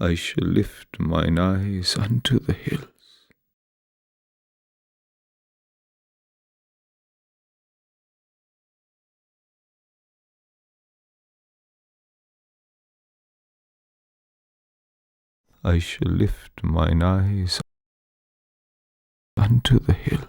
I shall lift mine eyes unto the hills. I shall lift mine eyes unto the hills.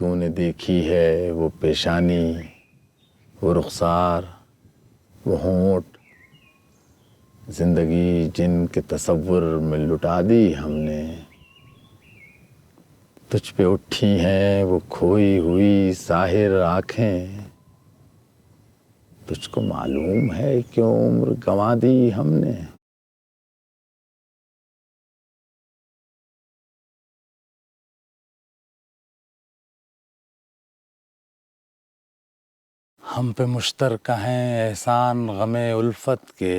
تو نے دیکھی ہے وہ پیشانی، وہ رخسار، وہ ہونٹ، زندگی جن کے تصور میں لٹا دی ہم نے، تجھ پہ اٹھی ہیں وہ کھوئی ہوئی ساحر آنکھیں، تجھ کو معلوم ہے کیوں عمر گنوا دی ہم نے۔ ہم پہ مشترکہ ہیں احسان غم الفت کے،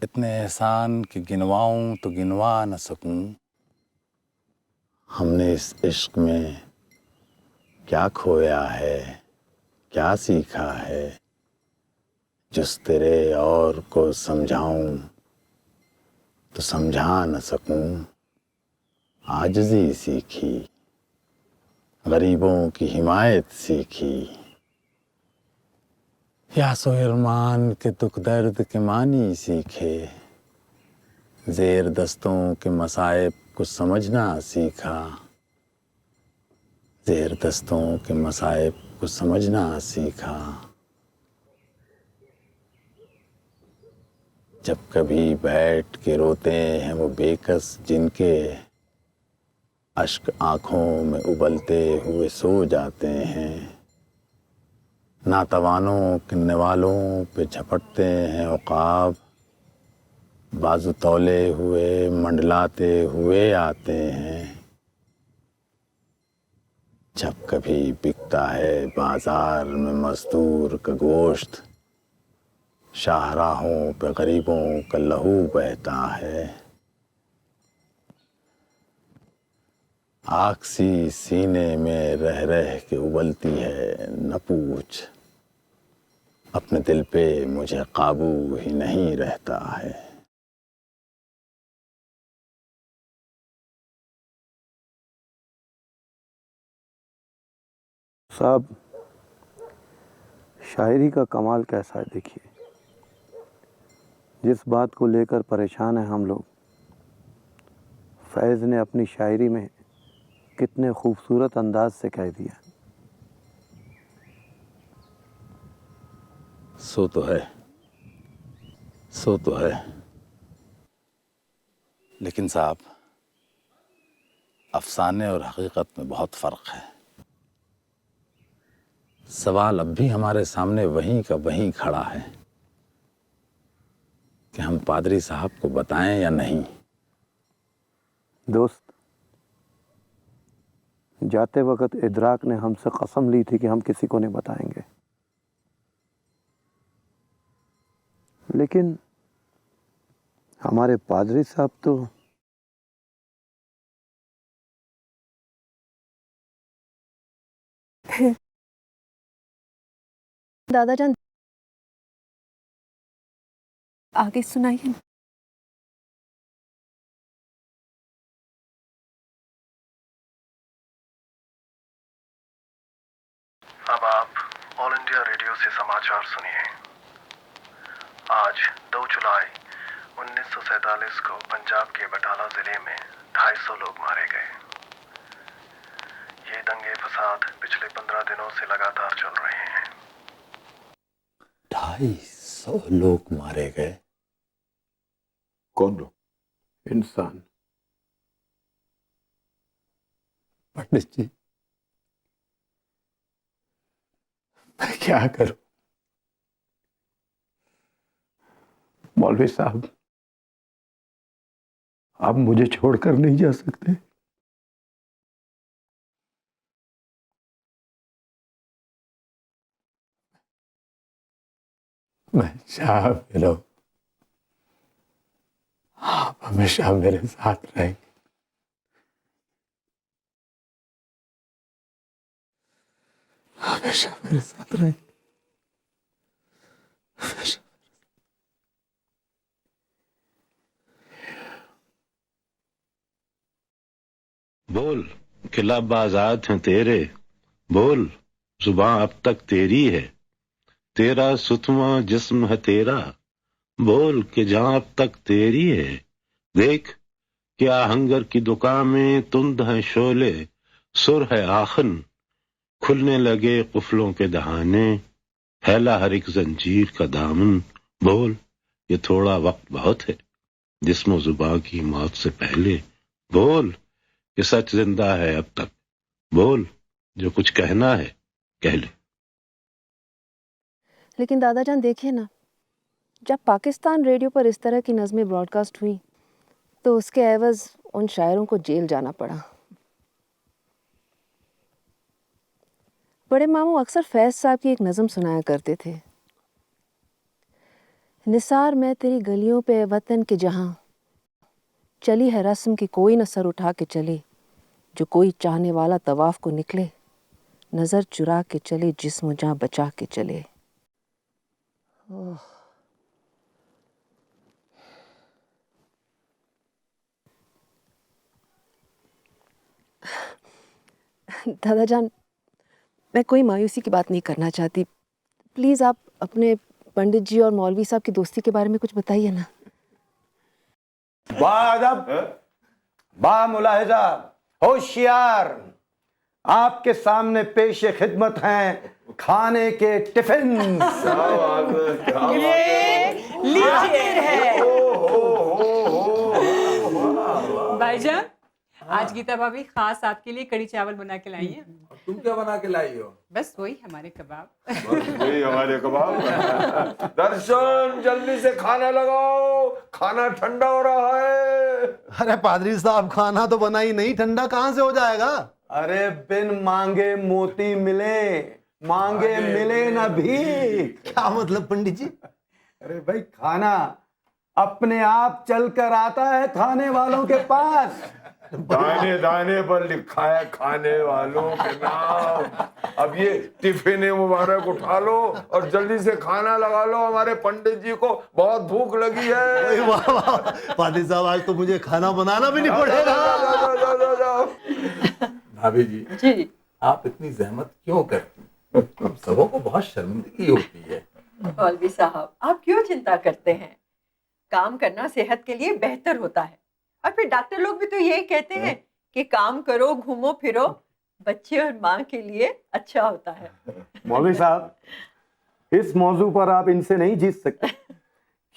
اتنے احسان کہ گنواؤں تو گنوا نہ سکوں۔ ہم نے اس عشق میں کیا کھویا ہے، کیا سیکھا ہے، جس تیرے اور کو سمجھاؤں تو سمجھا نہ سکوں۔ عاجزی سیکھی، غریبوں کی حمایت سیکھی، یاس و ارمان کے دکھ درد کے معنی سیکھے، زیر دستوں کے مصائب کو سمجھنا سیکھا، زیر دستوں کے مصائب کو سمجھنا سیکھا۔ جب کبھی بیٹھ کے روتے ہیں وہ بے کس جن کے اشک آنکھوں میں ابلتے ہوئے سو جاتے ہیں، ناتوانوں کے نوالوں پہ جھپٹتے ہیں عقاب، بازو تولے ہوئے منڈلاتے ہوئے آتے ہیں۔ جب کبھی بکتا ہے بازار میں مزدور کا گوشت، شاہراہوں پہ غریبوں کا لہو بہتا ہے۔ آگ سی سینے میں رہ رہ کے ابلتی ہے، نہ پوچھ، اپنے دل پہ مجھے قابو ہی نہیں رہتا ہے۔ صاحب، شاعری کا کمال کیسا ہے دیکھیے، جس بات کو لے کر پریشان ہیں ہم لوگ، فیض نے اپنی شاعری میں کتنے خوبصورت انداز سے کہہ دیا۔ سو تو ہے، سو تو ہے، لیکن صاحب افسانے اور حقیقت میں بہت فرق ہے۔ سوال اب بھی ہمارے سامنے وہیں کا وہیں کھڑا ہے کہ ہم پادری صاحب کو بتائیں یا نہیں۔ دوست، جاتے وقت ادراک نے ہم سے قسم لی تھی کہ ہم کسی کو نہیں بتائیں گے، لیکن ہمارے پادری صاحب تو دادا جان آگے سنائیے۔ اب آپ آل انڈیا ریڈیو سے سماچار سنیے۔ آج 2 جولائی 1947 کو پنجاب کے بٹالہ ضلع میں 250 لوگ مارے گئے۔ یہ دنگے فساد پچھلے 15 دنوں سے لگاتار چل رہے ہیں۔ 250 لوگ مارے گئے۔ کون لوگ؟ انسان۔ پنڈت جی، میں کیا کروں؟ مولوی صاحب، آپ مجھے چھوڑ کر نہیں جا سکتے۔ میں جہاں بھی رہوں، آپ ہمیشہ میرے ساتھ رہیں گے۔ ہمیشہ میرے ساتھ رہیں گے، ہمیشہ۔ بول کہ لب آزاد ہیں تیرے، بول زباں اب تک تیری ہے، تیرا ستواں جسم ہے تیرا، بول کہ جاں اب تک تیری ہے۔ دیکھ کیا ہنگر کی دکان میں تند ہیں شعلے، سر ہے آخن کھلنے لگے قفلوں کے دہانے، پھیلا ہر ایک زنجیر کا دامن، بول یہ تھوڑا وقت بہت ہے جسم و زباں کی موت سے پہلے، بول کہ سچ زندہ ہے اب تک، بول جو کچھ کہنا ہے کہہ لے۔ لیکن دادا جان دیکھیں نا، جب پاکستان ریڈیو پر اس طرح کی نظمیں براڈ کاسٹ ہوئی تو اس کے عوض ان شاعروں کو جیل جانا پڑا۔ بڑے ماموں اکثر فیض صاحب کی ایک نظم سنایا کرتے تھے، نثار میں تیری گلیوں پہ وطن کے جہاں، چلی ہے رسم کی کوئی نہ سر اٹھا کے چلے، جو کوئی چاہنے والا طواف کو نکلے، نظر چرا کے چلے جسم و جاں بچا کے چلے۔ دادا جان میں کوئی مایوسی کی بات نہیں کرنا چاہتی، پلیز آپ اپنے پنڈت جی اور مولوی صاحب کی دوستی کے بارے میں کچھ بتائیے نا۔ با ادب، با ملاحظہ، ہوشیار، آپ کے سامنے پیش خدمت ہیں کھانے کے ٹفنز۔ بھائی جان آج گیتا بھابھی خاص آپ کے لیے کڑی چاول بنا کے لائی ہیں۔ تم کیا بنا کے لائی ہو؟ بس وہی ہمارے کباب۔ وہی ہمارے کباب۔ درشن جلدی سے کھانا لگاؤ، کھانا ٹھنڈا ہو رہا ہے۔ ارے پادری صاحب کھانا تو بنا ہی نہیں، ٹھنڈا کہاں سے ہو جائے گا؟ ارے بن مانگے موتی ملے، مانگے ملے نہ بھیک۔ کیا مطلب پنڈت جی؟ ارے بھائی کھانا اپنے آپ چل کر آتا ہے کھانے والوں کے پاس۔ دانے دانے پر لکھا ہے کھانے والوں کے نام۔ اب یہ ٹفن مبارک اٹھا لو اور جلدی سے کھانا لگا لو، ہمارے پنڈت جی کو بہت بھوک لگی ہے۔ واہ واہ پادری صاحب آج تو مجھے کھانا بنانا بھی نہیں پڑے گا۔ بھابھی جی جی آپ اتنی زحمت کیوں کرتی؟ ہم سبوں کو بہت شرمندگی ہوتی ہے۔ مولوی صاحب آپ کیوں چنتا کرتے ہیں؟ کام کرنا صحت کے لیے بہتر ہوتا ہے، اور پھر ڈاکٹر لوگ بھی تو یہی کہتے ہیں کہ کام کرو، گھومو پھرو، بچے اور ماں کے لیے اچھا ہوتا ہے۔ مولوی صاحب اس موضوع پر آپ ان سے نہیں جیت سکتے،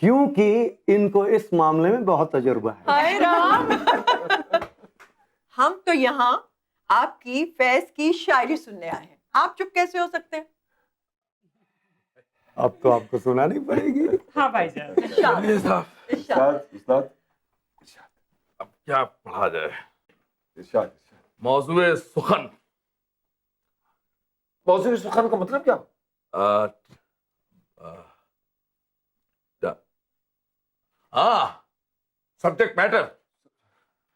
کیونکہ ان کو اس معاملے میں بہت تجربہ ہے۔ ہائے رام، ہم تو یہاں آپ کی فیض کی شاعری سننے آئے ہیں، آپ چپ کیسے ہو سکتے ہیں؟ اب تو آپ کو سنانی پڑے گی۔ ہاں بھائی جان۔ استاد اب کیا پڑھا جائے؟ ارشاد۔ موضوع سخن۔ موضوع سخن کا مطلب کیا؟ Subject matter.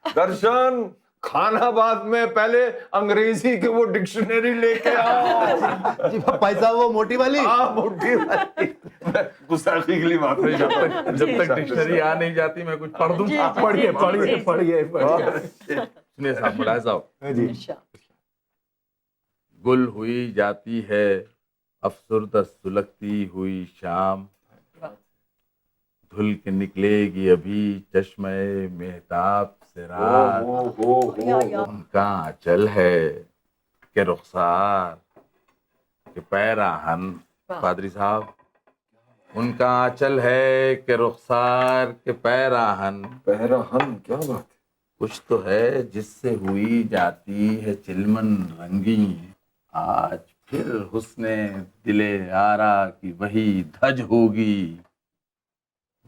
درشن کھانا بعد میں پہلے انگریزی کی وہ ڈکشنری لے کے آؤ۔ جی بھائی صاحب وہ موٹی والی؟ ہاں موٹی والی۔ گستاخی کے لیے بات نہیں کرتا، جب تک ڈکشنری آ نہیں جاتی میں کچھ پڑھ دوں۔ پڑھیے پڑھیے پڑھیے سنیے صاحب، ملاحظہ ہو۔ جی۔ گل ہوئی جاتی ہے افسردہ سلگتی ہوئی شام، دھل کے نکلے گی ابھی چشمہ مہتاب سے رات، ان کا آنچل ہے کہ رخسار کہ پیراہن۔ پادری صاحب ان کا آنچل ہے کہ رخسار کے پیراہن، پیراہن کیا بات ہے؟ کچھ تو ہے جس سے ہوئی جاتی ہے چلمن رنگی، آج پھر حسن دل آرا کی وہی دھج ہوگی،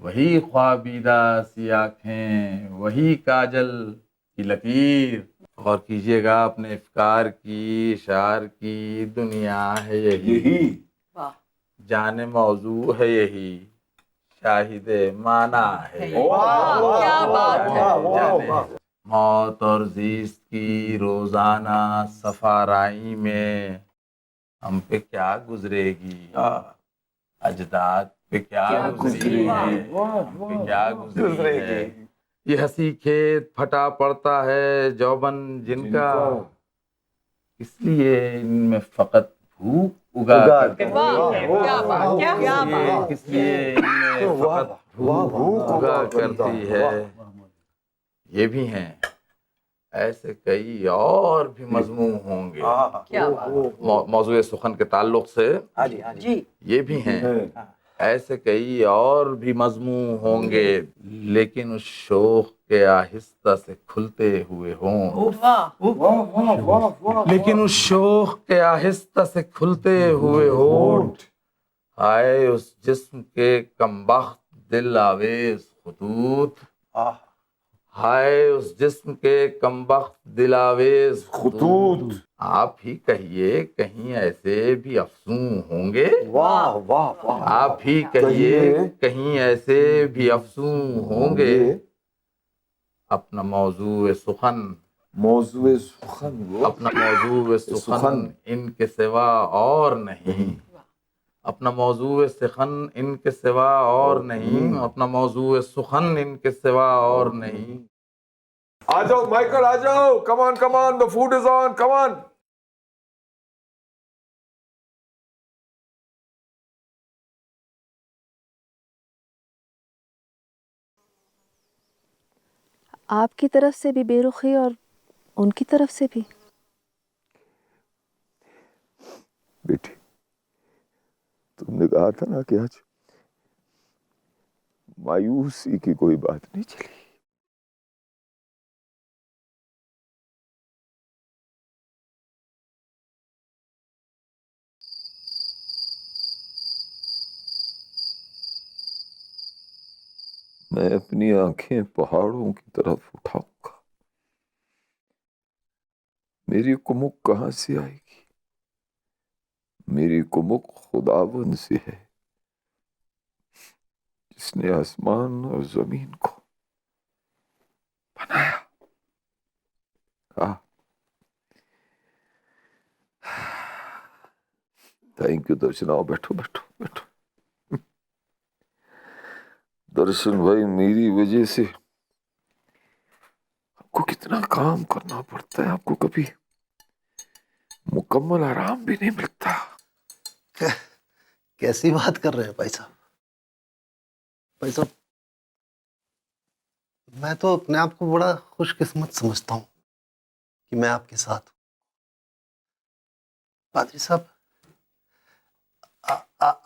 وہی خوابیدہ سی آنکھیں، وہی کاجل کی لکیر۔ غور کیجئے گا اپنے افکار کی، اشعار کی دنیا ہے یہی، جان موضوع ہے یہی، شاہد معنی ہے یہی۔ کیا بات ہے۔ موت اور زیست کی روزانہ سفارائی میں ہم پہ کیا گزرے گی، اجداد پہ کیا گزری ہے، ہم پہ کیا گزرے ہے۔ یہ ہنسی کھیت پھٹا پڑتا ہے جوبن جن کا، اس لیے ان میں فقط بھوک اگا کرتی ہے، اس لیے ان میں فقط بھوک اگا کرتی ہے۔ یہ بھی ہیں ایسے کئی اور بھی مضمون ہوں گے. کیا بات. موضوع سخن کے تعلق سے جی یہ بھی ہیں. ایسے کئی اور بھی مضمون ہوں گے لیکن اس شوق کے آہستہ سے کھلتے ہوئے ہوں. لیکن اس شوق کے آہستہ سے کھلتے ہوئے ہونٹ. آئے اس جسم کے کمبخت دل آویز خطوط. ہائے اس جسم کے کمبخت دل آویز خطوط. آپ ہی کہیے کہیں ایسے بھی افسون ہوں گے. واہ واہ واہ. آپ ہی کہیے کہیں ایسے بھی افسون ہوں گے. اپنا موضوع سخن اپنا موضوع سخن ان کے سوا اور نہیں. اپنا موضوع سخن ان کے سوا اور نہیں. اپنا موضوع سخن ان کے سوا اور نہیں. آ جاؤ مائیکل, آ جاؤ. کم آن, the food is on, come on. آپ کی طرف سے بھی بے رخی اور ان کی طرف سے بھی. بیٹی, تم نے کہا تھا نا کہ آج مایوسی کی کوئی بات نہیں چلی. میں اپنی آنکھیں پہاڑوں کی طرف اٹھاؤں گا. میری کمک کہاں سے آئے گی؟ میری کمک خداوند سے ہے جس نے آسمان اور زمین کو بنایا. تھینک یو درشن. آؤ بیٹھو بیٹھو بیٹھو. درشن بھائی, میری وجہ سے آپ کو کتنا کام کرنا پڑتا ہے. آپ کو کبھی مکمل آرام بھی نہیں ملتا. کیسی بات کر رہے ہیں بھائی صاحب؟ بھائی صاحب, میں تو اپنے آپ کو بڑا خوش قسمت سمجھتا ہوں کہ میں آپ کے ساتھ ہوں. پادری صاحب,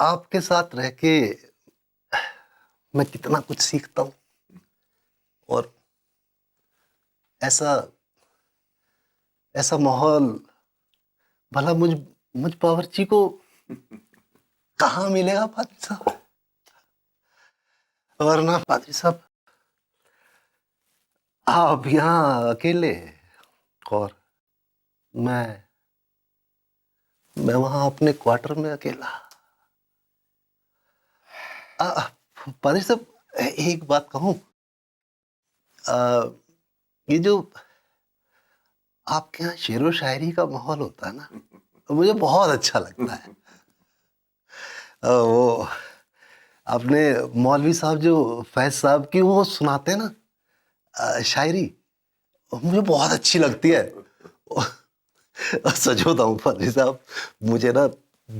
آپ کے ساتھ رہ کے میں کتنا کچھ سیکھتا ہوں. اور ایسا ماحول بھلا مجھ باورچی کو کہاں ملے گا پادری صاحب؟ ورنہ پادری صاحب, آپ یہاں اکیلے اور میں وہاں اپنے کوارٹر میں اکیلا. پادری صاحب, ایک بات کہوں, یہ جو آپ کے یہاں شعر و شاعری کا ماحول ہوتا ہے نا, مجھے بہت اچھا لگتا ہے. وہ اپنے مولوی صاحب جو فیض صاحب کی وہ سناتے ہیں نا شاعری, مجھے بہت اچھی لگتی ہے. سچ بتاؤں پادری صاحب, مجھے نا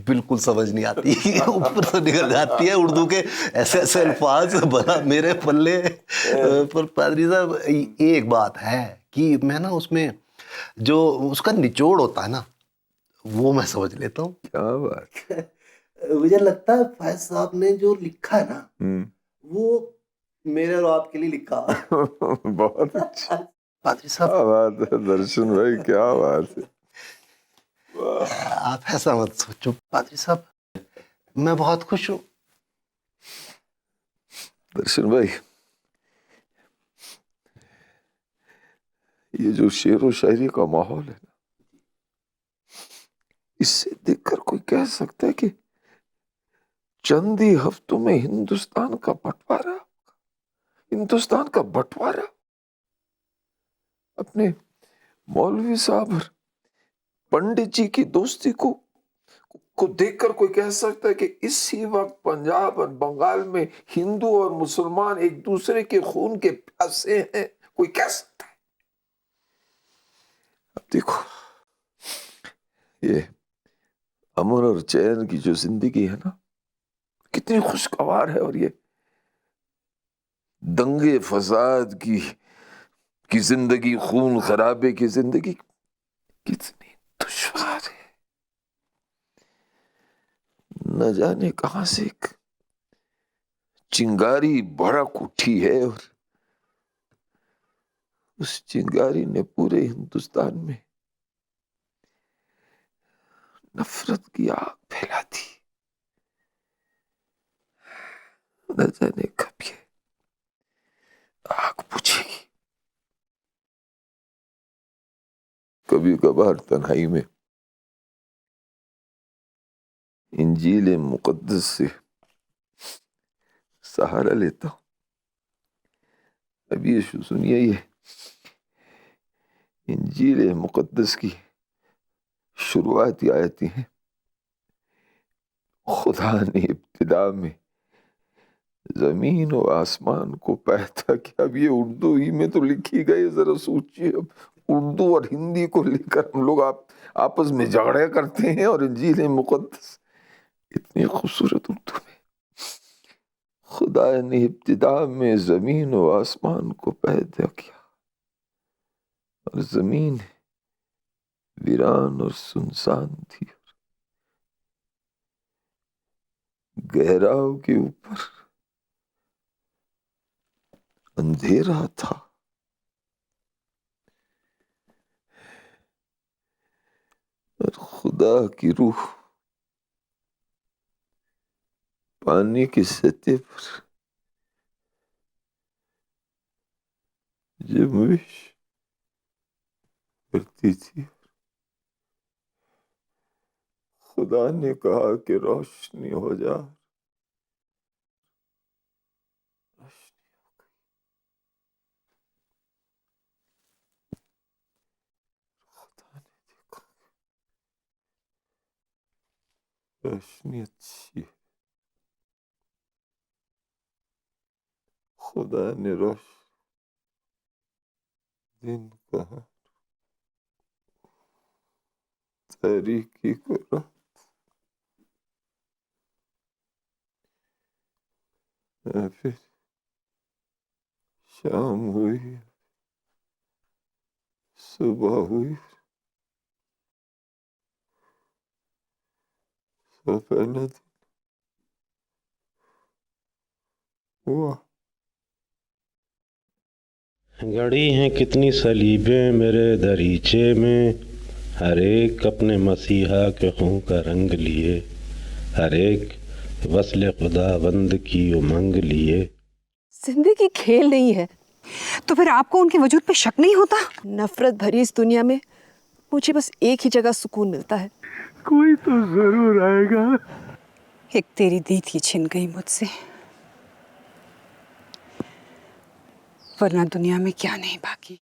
بالکل سمجھ نہیں آتی, اوپر سے نکل جاتی ہے اردو کے ایسے ایسے الفاظ بنا میرے پلے. پر پادری صاحب, ایک بات ہے کہ میں نا اس میں جو اس کا نچوڑ ہوتا ہے نا, وہ میں سمجھ لیتا ہوں. کیا بات. مجھے لگتا ہے فیض صاحب نے جو لکھا ہے نا, وہ میرے اور آپ کے لیے لکھا. بہت اچھا. پادری صاحب, کیا بات ہے درشن بھائی, کیا بات ہے. آپ ایسا مت سوچو پادری صاحب, میں بہت خوش ہوں. درشن بھائی, یہ جو شعر و شاعری کا ماحول ہے نا, اس سے دیکھ کر کوئی کہہ سکتا ہے کہ چند ہی ہفتوں میں ہندوستان کا بٹوارا اپنے مولوی صاحب اور پنڈت جی کی دوستی کو دیکھ کر کوئی کہہ سکتا ہے کہ اسی وقت پنجاب اور بنگال میں ہندو اور مسلمان ایک دوسرے کے خون کے پیاسے ہیں. کوئی کہہ سکتا ہے. اب دیکھو, یہ امن اور چین کی جو زندگی ہے نا, کتنی خوشگوار ہے. اور یہ دنگے فساد کی کی زندگی خون خرابے کی زندگی کتنی دشوار ہے. نہ جانے کہاں سے ایک چنگاری بھڑک اٹھی ہے اور اس چنگاری نے پورے ہندوستان میں نفرت کی آگ پھیلا دی. نہ جانے کب یہ آگ بجھے گی. کبھی کبھار تنہائی میں انجیل مقدس سے سہارا لیتا ہوں. ابھی یہ سنیے، یہ انجیل مقدس کی شروعاتی آیتیں ہیں. خدا نے ابتدا میں زمین و آسمان کو پیدا کیا. اب یہ اردو ہی میں تو لکھی گئی، ذرا سوچیے. اب اردو اور ہندی کو لے کر ہم لوگ آپس میں جھگڑے کرتے ہیں، اور انجیل مقدس اتنی خوبصورت اردو میں خدا نے ابتدا میں زمین و آسمان کو پیدا کیا، اور زمین ویران اور سنسان تھی، گہراؤں کے اوپر اندھیرا تھا. اور خدا کی روح پانی کی سطح پر جنبش کرتی تھی. خدا نے کہا کہ روشنی ہو جا. روشنی ہو گئی. خدا نے دیکھا روشنی اچھی ہے. خدا نے دن کہا، تاریکی کو رات. پھر شام ہوئی، صبح ہوئی، پہلا دن ہوا. گڑی ہیں کتنی صلیبیں میرے دریچے میں، ہر ایک اپنے مسیحا کے خون کا رنگ لیے، ہر ایک وصل خدا بند کی امنگ لیے. زندگی کھیل نہیں ہے. تو پھر آپ کو ان کے وجود پہ شک نہیں ہوتا؟ نفرت بھری اس دنیا میں مجھے بس ایک ہی جگہ سکون ملتا ہے. کوئی تو ضرور آئے گا. ایک تیری دی تھی چھن گئی مجھ سے، ورنہ دنیا میں کیا نہیں باقی.